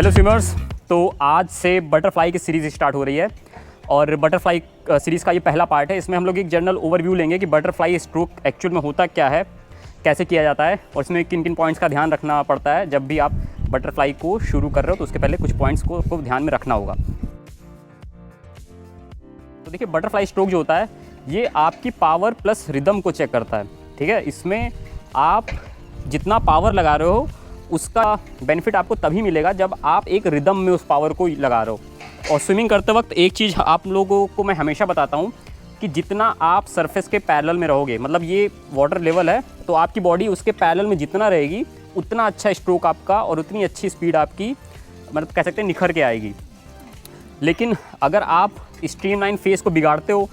Hello swimmers, तो आज से बटरफ्लाई की सीरीज़ स्टार्ट हो रही है और बटरफ्लाई सीरीज़ का ये पहला पार्ट है। इसमें हम लोग एक जनरल ओवरव्यू लेंगे कि बटरफ्लाई स्ट्रोक एक्चुअल में होता क्या है, कैसे किया जाता है और इसमें किन किन पॉइंट्स का ध्यान रखना पड़ता है। जब भी आप बटरफ्लाई को शुरू कर रहे हो तो उसके पहले कुछ पॉइंट्स को ध्यान में रखना होगा। तो देखिए, बटरफ्लाई स्ट्रोक जो होता है ये आपकी पावर प्लस रिदम को चेक करता है। ठीक है, इसमें आप जितना पावर लगा रहे हो उसका बेनिफिट आपको तभी मिलेगा जब आप एक रिदम में उस पावर को लगा रहे हो। और स्विमिंग करते वक्त एक चीज़ आप लोगों को मैं हमेशा बताता हूँ कि जितना आप सरफेस के पैरेलल में रहोगे, मतलब ये वाटर लेवल है तो आपकी बॉडी उसके पैरेलल में जितना रहेगी उतना अच्छा स्ट्रोक आपका और उतनी अच्छी स्पीड आपकी, मतलब कह सकते हैं, निखर के आएगी। लेकिन अगर आप स्ट्रीमलाइन फेस को बिगाड़ते हो,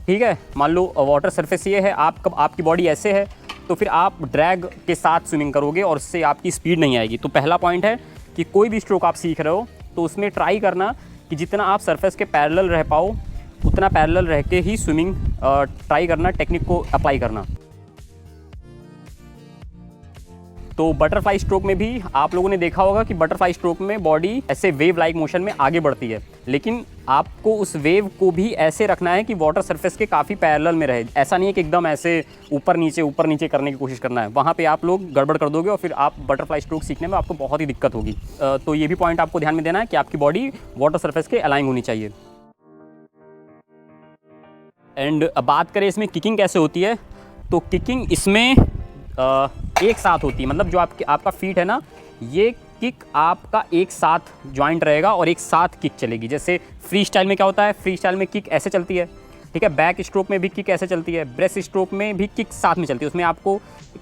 ठीक है, मान लो वाटर सरफेस ये है, आपकी बॉडी ऐसे है, तो फिर आप ड्रैग के साथ स्विमिंग करोगे और उससे आपकी स्पीड नहीं आएगी। तो पहला पॉइंट है कि कोई भी स्ट्रोक आप सीख रहे हो तो उसमें ट्राई करना कि जितना आप सरफेस के पैरेलल रह पाओ उतना पैरेलल रह के ही स्विमिंग ट्राई करना, टेक्निक को अप्लाई करना। तो बटरफ्लाई स्ट्रोक में भी आप लोगों ने देखा होगा कि बटरफ्लाई स्ट्रोक में बॉडी ऐसे वेव लाइक मोशन में आगे बढ़ती है, लेकिन आपको उस वेव को भी ऐसे रखना है कि वाटर सरफेस के काफ़ी पैरेलल में रहे। ऐसा नहीं है कि एकदम ऐसे ऊपर नीचे करने की कोशिश करना है, वहाँ पे आप लोग गड़बड़ कर दोगे और फिर आप बटरफ्लाई स्ट्रोक सीखने में आपको बहुत ही दिक्कत होगी। तो ये भी पॉइंट आपको ध्यान में देना है कि आपकी बॉडी वाटर सरफेस के अलाइन होनी चाहिए। एंड बात करें इसमें किकिंग कैसे होती है, तो किकिंग इसमें एक साथ होती है, मतलब जो आपका फीट है ना, ये किक आपका एक साथ जॉइंट रहेगा और एक साथ किक चलेगी। जैसे फ्री स्टाइल में क्या होता है, फ्री स्टाइल में किक ऐसे चलती है, ठीक है, बैक स्ट्रोक में भी किक ऐसे चलती है, ब्रेस्ट स्ट्रोक में भी किक साथ में चलती है। उसमें आपको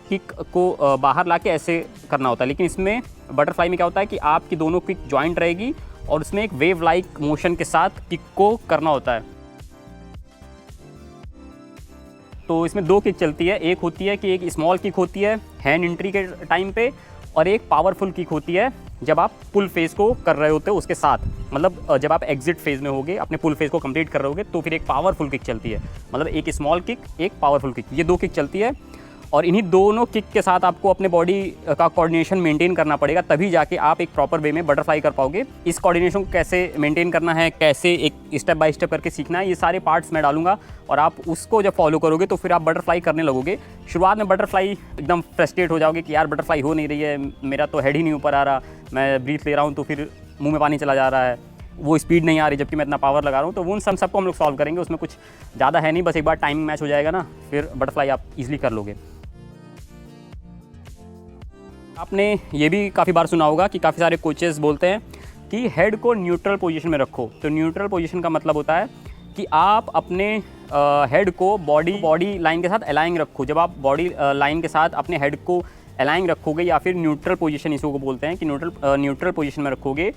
किक को बाहर ला के ऐसे करना होता है। लेकिन इसमें बटरफ्लाई में क्या होता है कि आपकी दोनों किक जॉइंट रहेगी और उसमें एक वेव लाइक मोशन के साथ किक को करना होता है। तो इसमें दो किक चलती है, एक होती है कि एक स्मॉल किक होती है हैंड एंट्री के टाइम पे, और एक पावरफुल किक होती है जब आप पुल फेज को कर रहे होते हो उसके साथ। मतलब जब आप एग्जिट फेज में होगे, अपने पुल फेज को कंप्लीट कर रहे होगे, तो फिर एक पावरफुल किक चलती है। मतलब एक स्मॉल किक, एक पावरफुल किक, ये दो किक चलती है। और इन्हीं दोनों किक के साथ आपको अपने बॉडी का कोऑर्डिनेशन मेंटेन करना पड़ेगा, तभी जाके आप एक प्रॉपर वे में बटरफ्लाई कर पाओगे। इस कोऑर्डिनेशन को कैसे मेंटेन करना है, कैसे एक स्टेप बाय स्टेप करके सीखना है, ये सारे पार्ट्स मैं डालूंगा और आप उसको जब फॉलो करोगे तो फिर आप बटरफ्लाई करने लगोगे। शुरुआत में बटरफ्लाई एकदम फ्रस्ट्रेट हो जाओगे कि यार बटरफ्लाई हो नहीं रही है, मेरा तो हेड ही नहीं ऊपर आ रहा, मैं ब्रीथ ले रहा हूँ तो फिर मुँह में पानी चला जा रहा है, वो स्पीड नहीं आ रही जबकि मैं इतना पावर लगा रहा हूँ। तो उन सबको हम लोग सॉल्व करेंगे, उसमें कुछ ज़्यादा है नहीं, बस एक बार टाइमिंग मैच हो जाएगा ना, फिर बटरफ्लाई आप ईजिली कर लोगे। आपने ये भी काफ़ी बार सुना होगा कि काफ़ी सारे कोचेस बोलते हैं कि हेड को न्यूट्रल पोजीशन में रखो। तो न्यूट्रल पोजीशन का मतलब होता है कि आप अपने हेड को बॉडी लाइन के साथ अलाइन रखो। जब आप बॉडी लाइन के साथ अपने हेड को अलाइन रखोगे या फिर न्यूट्रल पोजीशन इसको बोलते हैं कि न्यूट्रल पोजीशन में रखोगे,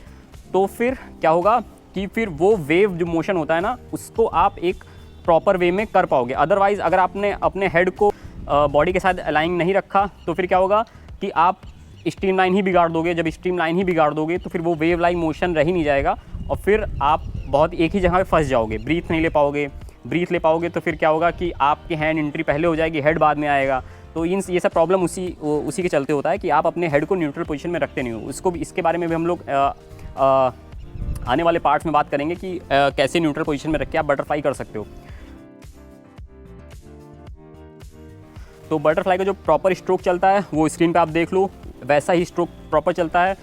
तो फिर क्या होगा कि फिर वो वेव जो मोशन होता है ना, उसको आप एक प्रॉपर वे में कर पाओगे। अदरवाइज़ अगर आपने अपने हेड को बॉडी के साथ अलाइन नहीं रखा तो फिर क्या होगा कि आप स्ट्रीमलाइन ही बिगाड़ दोगे। जब स्ट्रीमलाइन ही बिगाड़ दोगे तो फिर वो वेव लाइन मोशन रह ही नहीं जाएगा और फिर आप बहुत एक ही जगह पे फंस जाओगे, ब्रीथ नहीं ले पाओगे। ब्रीथ ले पाओगे तो फिर क्या होगा कि आपकी हैंड एंट्री पहले हो जाएगी, हेड बाद में आएगा। तो ये सब प्रॉब्लम उसी के चलते होता है कि आप अपने हेड को न्यूट्रल पोजीशन में रखते नहीं हो। इसके बारे में भी हम लोग आने वाले पार्ट्स में बात करेंगे कि कैसे न्यूट्रल पोजीशन में रख के आप बटरफ्लाई कर सकते हो। तो बटरफ्लाई का जो प्रॉपर स्ट्रोक चलता है वो स्क्रीन पे आप देख लो, वैसा ही स्ट्रोक प्रॉपर चलता है।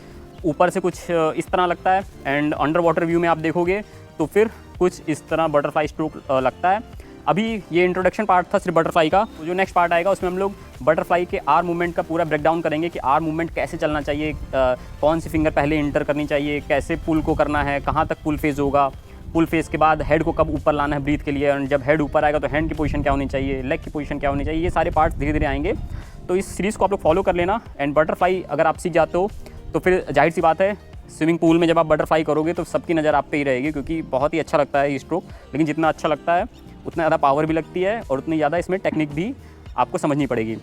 ऊपर से कुछ इस तरह लगता है एंड अंडर वाटर व्यू में आप देखोगे तो फिर कुछ इस तरह बटरफ्लाई स्ट्रोक लगता है। अभी ये इंट्रोडक्शन पार्ट था सिर्फ बटरफ्लाई का। तो जो नेक्स्ट पार्ट आएगा उसमें हम लोग बटरफ्लाई के आर्म मूवमेंट का पूरा ब्रेकडाउन करेंगे कि आर्म मूवमेंट कैसे चलना चाहिए, कौन सी फिंगर पहले इंटर करनी चाहिए, कैसे पुल को करना है, कहाँ तक पुल फेज होगा, पुल फेस के बाद हेड को कब ऊपर लाना है ब्रीथ के लिए, और जब हेड ऊपर आएगा तो हैंड की पोजीशन क्या होनी चाहिए, लेग की पोजीशन क्या होनी चाहिए, ये सारे पार्ट्स धीरे धीरे आएंगे। तो इस सीरीज़ को आप लोग फॉलो कर लेना। एंड बटरफ्लाई अगर आप सीख जाते हो तो फिर जाहिर सी बात है स्विमिंग पूल में जब आप बटरफ्लाई करोगे तो सबकी नज़र आप पे ही रहेगी, क्योंकि बहुत ही अच्छा लगता है ये स्ट्रोक। लेकिन जितना अच्छा लगता है उतना ज़्यादा पावर भी लगती है और उतनी ज़्यादा इसमें टेक्निक भी आपको समझनी पड़ेगी।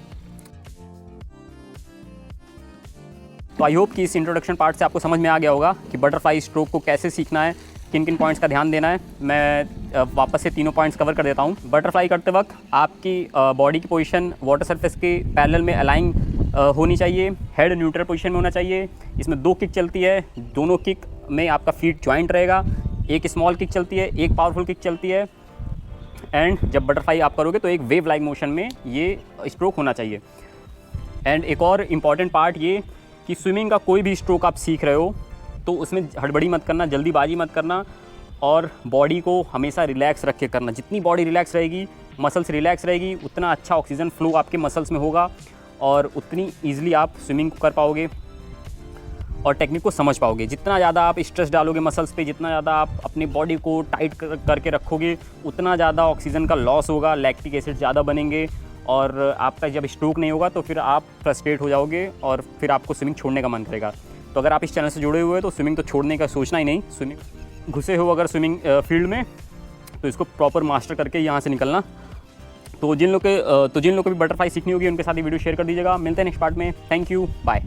तो आई होप कि इस इंट्रोडक्शन पार्ट से आपको समझ में आ गया होगा कि बटरफ्लाई स्ट्रोक को कैसे सीखना है, किन किन पॉइंट्स का ध्यान देना है। मैं वापस से तीनों पॉइंट्स कवर कर देता हूँ। बटरफ्लाई करते वक्त आपकी बॉडी की पोजीशन वाटर सरफेस के पैरेलल में अलाइन होनी चाहिए, हेड न्यूट्रल पोजीशन में होना चाहिए। इसमें 2 किक चलती है, दोनों किक में आपका फीट जॉइंट रहेगा। एक स्मॉल किक चलती है, एक पावरफुल किक चलती है। एंड जब बटरफ्लाई आप करोगे तो एक वेव लाइक मोशन में ये स्ट्रोक होना चाहिए। एंड एक और इम्पॉर्टेंट पार्ट ये कि स्विमिंग का कोई भी स्ट्रोक आप सीख रहे हो तो उसमें हड़बड़ी मत करना, जल्दीबाजी मत करना, और बॉडी को हमेशा रिलैक्स रख के करना। जितनी बॉडी रिलैक्स रहेगी, मसल्स रिलैक्स रहेगी, उतना अच्छा ऑक्सीजन फ्लो आपके मसल्स में होगा और उतनी ईजिली आप स्विमिंग कर पाओगे और टेक्निक को समझ पाओगे। जितना ज़्यादा आप स्ट्रेस डालोगे मसल्स पे, जितना ज़्यादा आप अपनी बॉडी को टाइट करके रखोगे, उतना ज़्यादा ऑक्सीजन का लॉस होगा, लैक्टिक एसिड ज़्यादा बनेंगे और आपका जब स्ट्रोक नहीं होगा तो फिर आप फ्रस्ट्रेट हो जाओगे और फिर आपको स्विमिंग छोड़ने का मन करेगा। तो अगर आप इस चैनल से जुड़े हुए हो तो स्विमिंग तो छोड़ने का सोचना ही नहीं। स्विमिंग घुसे हो अगर स्विमिंग फील्ड में तो इसको प्रॉपर मास्टर करके यहाँ से निकलना। तो जिन लोग को भी बटरफ्लाई सीखनी होगी उनके साथ ये वीडियो शेयर कर दीजिएगा। मिलते हैं नेक्स्ट पार्ट में। Thank you, bye.